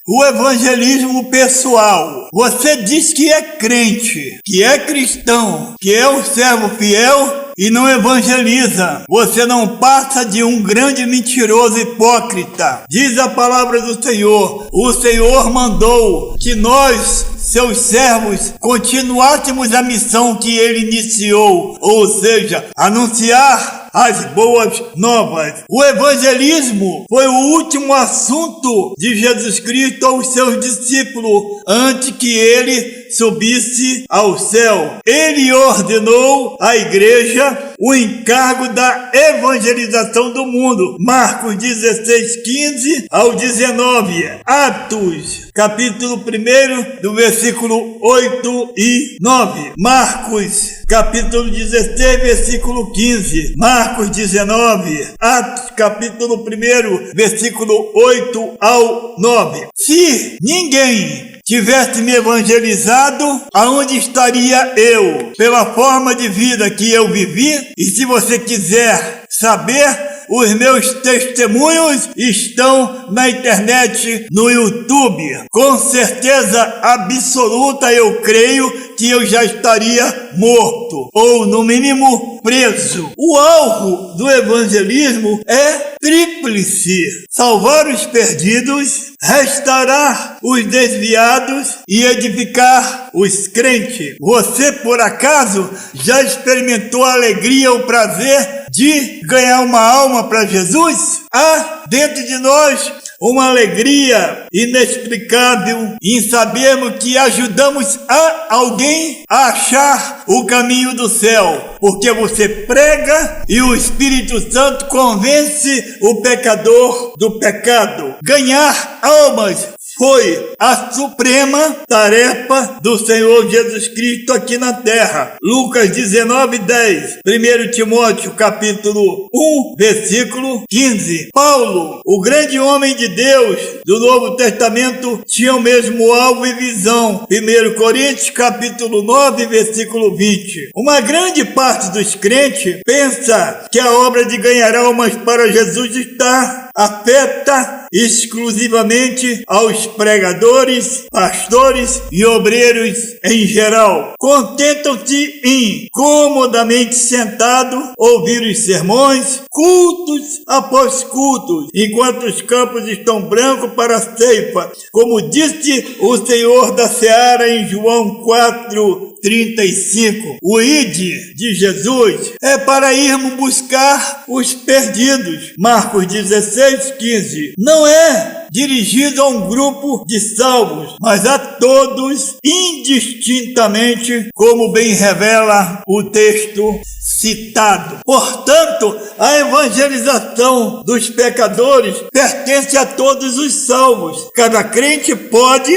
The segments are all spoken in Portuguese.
O evangelismo pessoal. Você diz que é crente, que é cristão, que é um servo fiel e não evangeliza. Você não passa de um grande mentiroso hipócrita. Diz a palavra do Senhor. O Senhor mandou que nós, seus servos, continuássemos a missão que ele iniciou, ou seja, anunciar as boas novas. O evangelismo foi o último assunto de Jesus Cristo aos seus discípulos antes que ele subisse ao céu. Ele ordenou à igreja o encargo da evangelização do mundo. Marcos 16, 15 ao 19. Atos, capítulo 1, do versículo 8 e 9. Marcos, capítulo 16, versículo 15. Marcos 19. Atos, capítulo 1, versículo 8 ao 9. Se ninguém tivesse me evangelizado, aonde estaria eu? Pela forma de vida que eu vivi. E se você quiser saber, os meus testemunhos estão na internet, no YouTube. Com certeza absoluta eu creio que eu já estaria morto, ou no mínimo preso. O alvo do evangelismo é tríplice: salvar os perdidos, restaurar os desviados e edificar os crentes. Você, por acaso, já experimentou a alegria, o prazer de ganhar uma alma para Jesus? Há dentro de nós uma alegria inexplicável em sabermos que ajudamos a alguém a achar o caminho do céu, porque você prega e o Espírito Santo convence o pecador do pecado. Ganhar almas foi a suprema tarefa do Senhor Jesus Cristo aqui na terra. Lucas 19, 10. 1 Timóteo capítulo 1, versículo 15. Paulo, o grande homem de Deus do Novo Testamento, tinha o mesmo alvo e visão. 1 Coríntios capítulo 9, versículo 20. Uma grande parte dos crentes pensa que a obra de ganhar almas para Jesus afeta exclusivamente aos pregadores, pastores e obreiros em geral. Contentam-se em comodamente sentado ouvir os sermões, cultos após cultos, enquanto os campos estão brancos para a ceifa, como disse o Senhor da Seara em João 4:35. O ide de Jesus é para irmos buscar os perdidos. Marcos 16, 15. Não é dirigido a um grupo de salvos, mas a todos indistintamente, como bem revela o texto citado. Portanto, a evangelização dos pecadores pertence a todos os salvos. Cada crente pode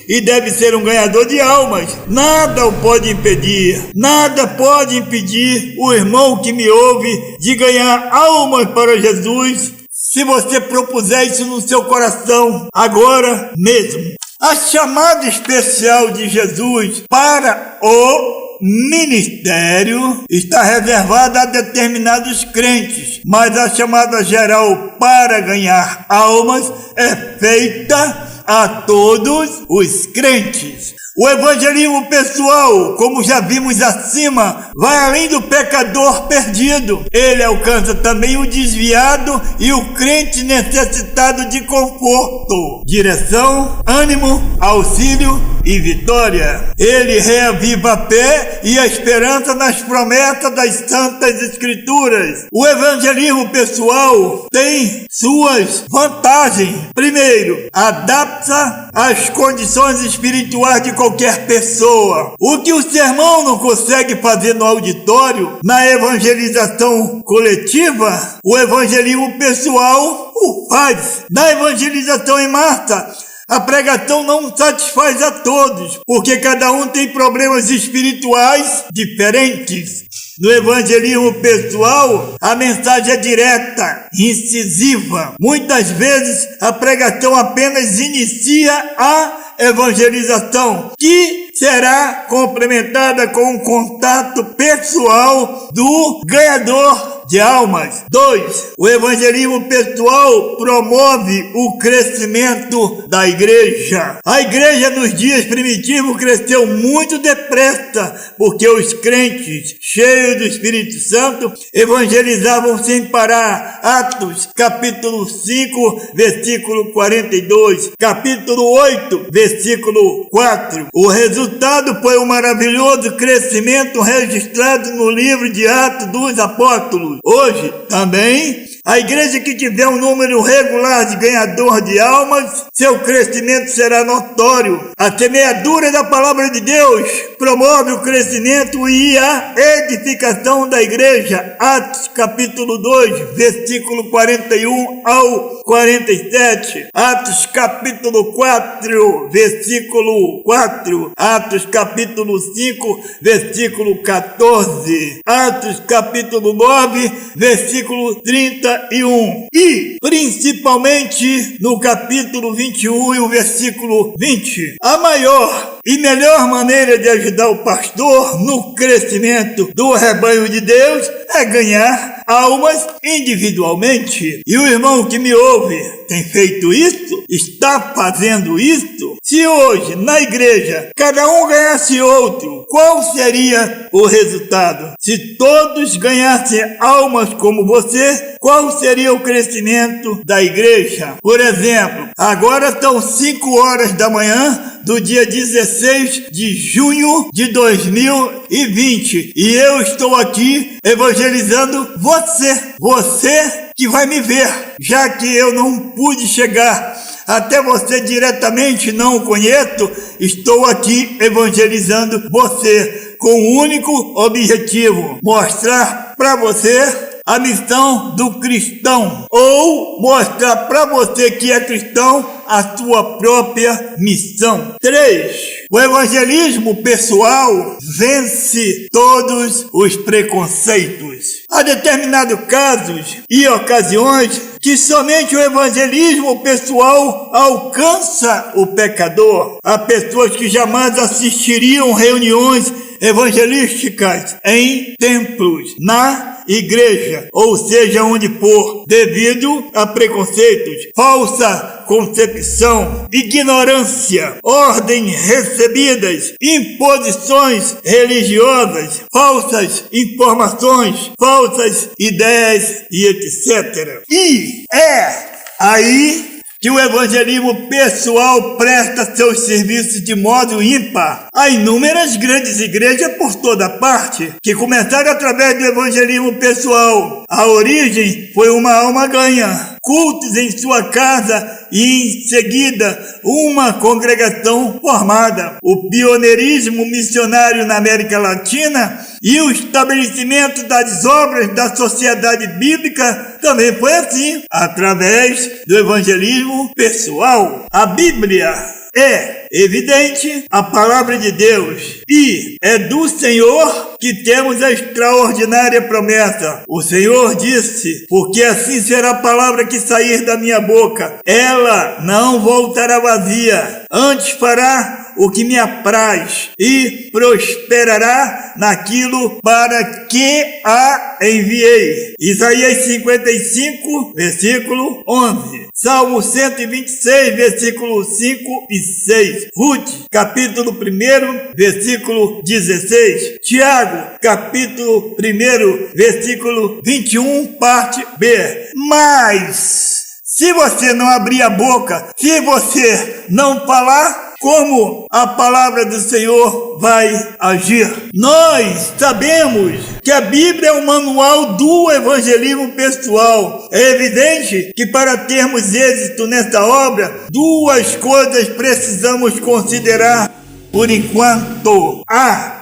e deve ser um ganhador de almas. Nada o pode impedir. Nada pode impedir o irmão que me ouve de ganhar almas para Jesus, se você propuser isso no seu coração agora mesmo. A chamada especial de Jesus para o ministério está reservada a determinados crentes, mas a chamada geral para ganhar almas é feita a todos os crentes. O evangelismo pessoal, como já vimos acima, vai além do pecador perdido. Ele alcança também o desviado e o crente necessitado de conforto, direção, ânimo, auxílio e vitória. Ele reaviva a fé e a esperança nas promessas das Santas Escrituras. O evangelismo pessoal tem suas vantagens. Primeiro, adapta às condições espirituais de qualquer pessoa. O que o sermão não consegue fazer no auditório, na evangelização coletiva, o evangelismo pessoal o faz. Na evangelização em massa, A pregação não satisfaz a todos, porque cada um tem problemas espirituais diferentes. No evangelismo pessoal, a mensagem é direta, incisiva. Muitas vezes, a pregação apenas inicia a evangelização, que será complementada com um contato pessoal do ganhador de almas. 2. O evangelismo pessoal promove o crescimento da igreja. A igreja nos dias primitivos cresceu muito depressa, porque os crentes, cheios do Espírito Santo, evangelizavam sem parar. Atos, capítulo 5, versículo 42, capítulo 8, versículo 4. O resultado foi um maravilhoso crescimento registrado no livro de Atos dos Apóstolos. Hoje, também, a igreja que tiver um número regular de ganhador de almas, seu crescimento será notório. A semeadura da palavra de Deus promove o crescimento e a edificação da igreja. Atos capítulo 2, versículo 41 ao 47. Atos capítulo 4, versículo 4. Atos capítulo 5, versículo 14. Atos capítulo 9, versículo 31. E, principalmente, no capítulo 21 e o versículo 20. A maior e melhor maneira de ajudar o pastor no crescimento do rebanho de Deus é ganhar almas individualmente. E o irmão que me ouve tem feito isso? Está fazendo isso? Se hoje, na igreja, cada um ganhasse outro, qual seria o resultado? Se todos ganhassem almas como você, qual seria o crescimento da igreja? Por exemplo, agora são 5 horas da manhã do dia 16 de junho de 2020 e eu estou aqui evangelizando você que vai me ver, já que eu não pude chegar até você diretamente, não o conheço, estou aqui evangelizando você com um único objetivo: mostrar para você a missão do cristão, ou mostrar para você que é cristão a sua própria missão. 3. O evangelismo pessoal vence todos os preconceitos. Há determinados casos e ocasiões que somente o evangelismo pessoal alcança o pecador. Há pessoas que jamais assistiriam reuniões evangelísticas em templos, na igreja, ou seja, onde for, devido a preconceitos, falsa concepção, ignorância, ordens recebidas, imposições religiosas, falsas informações, falsas ideias e etc. E é aí que o evangelismo pessoal presta seus serviços de modo ímpar. Há inúmeras grandes igrejas por toda parte que começaram através do evangelismo pessoal. A origem foi uma alma ganha, cultos em sua casa e em seguida uma congregação formada. O pioneirismo missionário na América Latina e o estabelecimento das obras da sociedade bíblica também foi assim, através do evangelismo pessoal. A Bíblia é evidente, a palavra de Deus, e é do Senhor que temos a extraordinária promessa. O Senhor disse: porque assim será a palavra que sair da minha boca, ela não voltará vazia, antes fará o que me apraz e prosperará naquilo para que a enviei. Isaías 55, versículo 11. Salmo 126, versículo 5 e 6. Ruth, capítulo 1, versículo 16. Tiago, capítulo 1, versículo 21, parte B. Mas, se você não abrir a boca, se você não falar, como a palavra do Senhor vai agir? Nós sabemos que a Bíblia é o manual do evangelismo pessoal. É evidente que para termos êxito nessa obra, duas coisas precisamos considerar. por enquanto.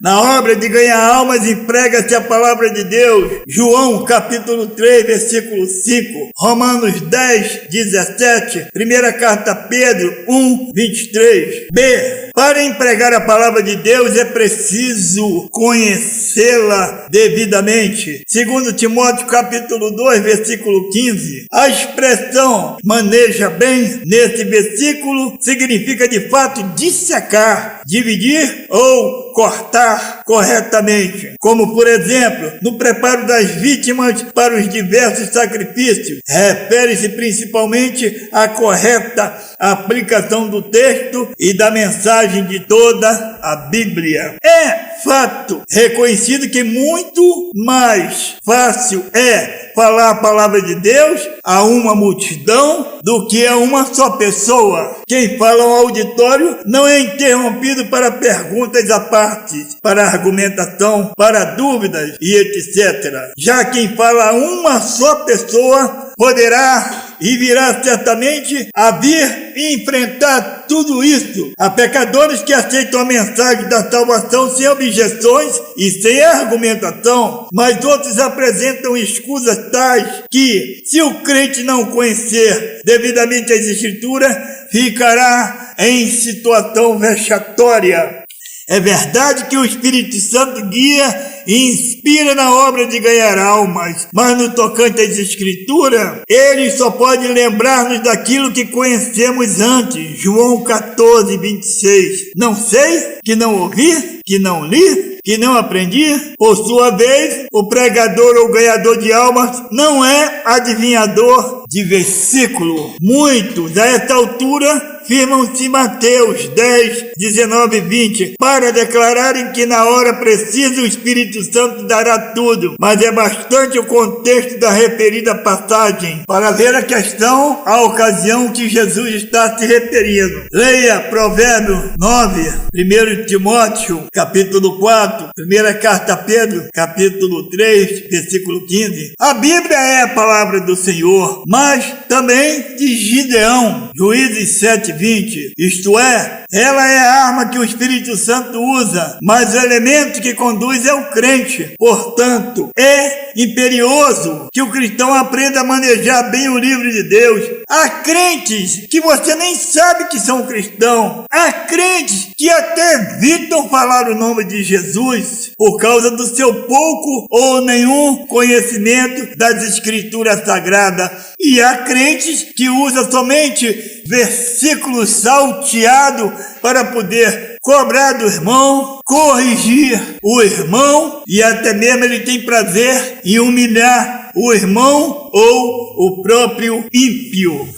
Na obra de ganhar almas emprega-se a palavra de Deus. João capítulo 3, versículo 5. Romanos 10, 17. Primeira carta a Pedro 1, 23. B. Para empregar a palavra de Deus é preciso conhecê-la devidamente. 2 Timóteo capítulo 2, versículo 15. A expressão maneja bem nesse versículo significa de fato dissecar, dividir ou cortar corretamente, como por exemplo no preparo das vítimas para os diversos sacrifícios. Refere-se principalmente à correta aplicação do texto e da mensagem de toda a Bíblia. É fato reconhecido que muito mais fácil é falar a palavra de Deus a uma multidão do que a uma só pessoa. Quem fala ao auditório não é interrompido para perguntas à parte, para argumentação, para dúvidas e etc. Já quem fala a uma só pessoa poderá e virá certamente a vir e enfrentar tudo isso. Há pecadores que aceitam a mensagem da salvação sem objeções e sem argumentação, mas outros apresentam escusas tais que, se o crente não conhecer devidamente as Escrituras, ficará em situação vexatória. É verdade que o Espírito Santo guia e inspira na obra de ganhar almas, mas no tocante às Escrituras, ele só pode lembrar-nos daquilo que conhecemos antes. João 14, 26. Não sei, que não ouvi, que não li, que não aprendi. Por sua vez, o pregador ou ganhador de almas não é adivinhador de versículo. Muitos, a esta altura, firmam-se Mateus 10, 19 e 20, para declararem que na hora precisa o Espírito Santo dará tudo, mas é bastante o contexto da referida passagem para ver a questão, a ocasião que Jesus está se referindo. Leia Provérbios 9, 1 Timóteo, capítulo 4, primeira carta a Pedro, capítulo 3, versículo 15. A Bíblia é a palavra do Senhor, mas também de Gideão, Juízes 7, 20. Isto é, ela é a arma que o Espírito Santo usa, mas o elemento que conduz é o crente. Portanto, é imperioso que o cristão aprenda a manejar bem o livro de Deus. Há crentes que você nem sabe que são cristãos. Há crentes que até evitam falar o nome de Jesus por causa do seu pouco ou nenhum conhecimento das Escrituras Sagradas. E há crentes que usam somente versículos salteados para poder cobrar do irmão, corrigir o irmão, e até mesmo ele tem prazer em humilhar o irmão ou o próprio ímpio.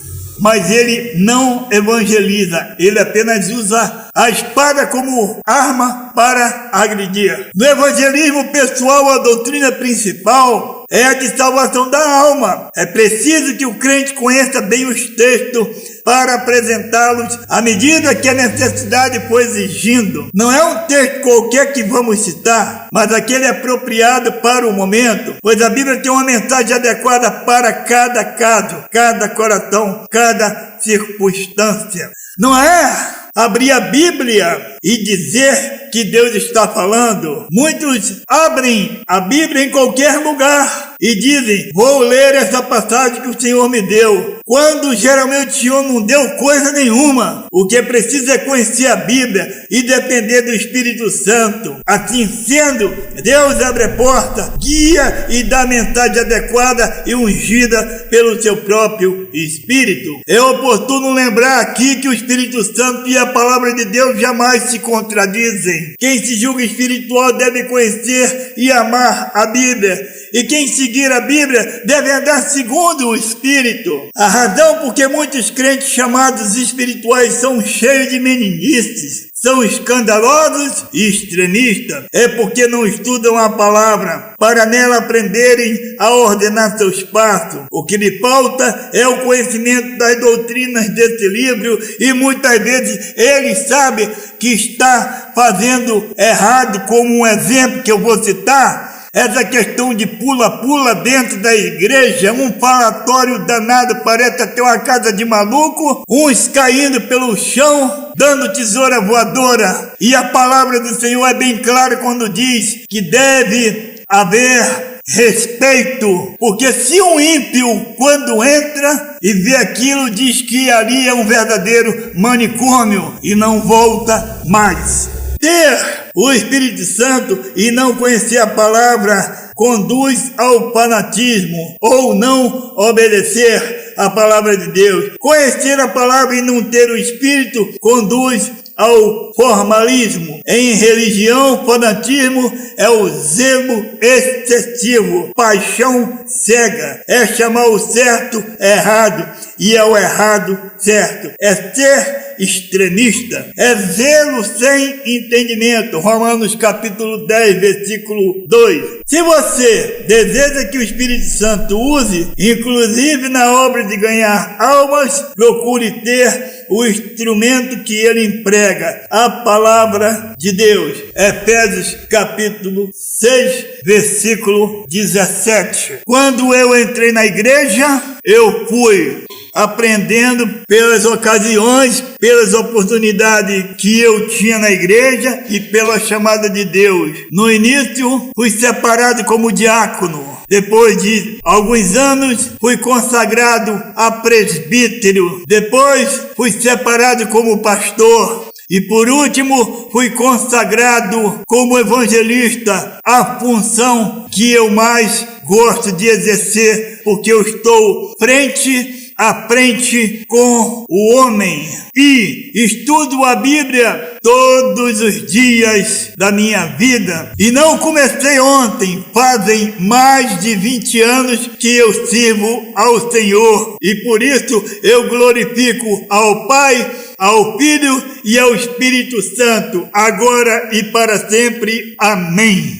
Mas ele não evangeliza, ele apenas usa a espada como arma para agredir. No evangelismo pessoal, a doutrina principal é a de salvação da alma. É preciso que o crente conheça bem os textos para apresentá-los à medida que a necessidade for exigindo. Não é um texto qualquer que vamos citar, mas aquele apropriado para o momento, pois a Bíblia tem uma mensagem adequada para cada caso, cada coração, cada circunstância. Não é abrir a Bíblia e dizer que Deus está falando. Muitos abrem a Bíblia em qualquer lugar e dizem: vou ler essa passagem que o Senhor me deu, quando geralmente o Senhor não deu coisa nenhuma. O que é preciso é conhecer a Bíblia e depender do Espírito Santo. Assim sendo, Deus abre a porta, guia e dá a mensagem adequada e ungida pelo seu próprio Espírito. É oportuno lembrar aqui que o Espírito Santo e a palavra de Deus jamais se contradizem. Quem se julga espiritual deve conhecer e amar a Bíblia, e quem seguir a Bíblia deve andar segundo o Espírito. A razão por que muitos crentes chamados espirituais são cheios de meninices, são escandalosos e extremistas, é porque não estudam a palavra para nela aprenderem a ordenar seus passos. O que lhe falta é o conhecimento das doutrinas desse livro, e muitas vezes ele sabe que está fazendo errado, como um exemplo que eu vou citar. Essa questão de pula-pula dentro da igreja, um falatório danado, parece até uma casa de maluco, uns caindo pelo chão, dando tesoura voadora. E a palavra do Senhor é bem clara quando diz que deve haver respeito, porque se um ímpio, quando entra e vê aquilo, diz que ali é um verdadeiro manicômio e não volta mais. Ter o Espírito Santo e não conhecer a palavra conduz ao fanatismo ou não obedecer a palavra de Deus. Conhecer a palavra e não ter o Espírito conduz ao formalismo. Em religião, fanatismo é o zelo excessivo, paixão cega, é chamar o certo errado e é o errado certo, é ser extremista, é zelo sem entendimento. Romanos capítulo 10, versículo 2. Se você deseja que o Espírito Santo use, inclusive na obra de ganhar almas, procure ter o instrumento que ele emprega, a palavra de Deus. Efésios capítulo 6, versículo 17. Quando eu entrei na igreja, eu fui aprendendo pelas ocasiões, pelas oportunidades que eu tinha na igreja e pela chamada de Deus. No início, fui separado como diácono. Depois de alguns anos, fui consagrado a presbítero. Depois, fui separado como pastor. E por último, fui consagrado como evangelista, a função que eu mais gosto de exercer, porque eu estou frente a frente com o homem e estudo a Bíblia todos os dias da minha vida. E não comecei ontem, fazem mais de 20 anos que eu sirvo ao Senhor. E por isso eu glorifico ao Pai, ao Filho e ao Espírito Santo, agora e para sempre. Amém.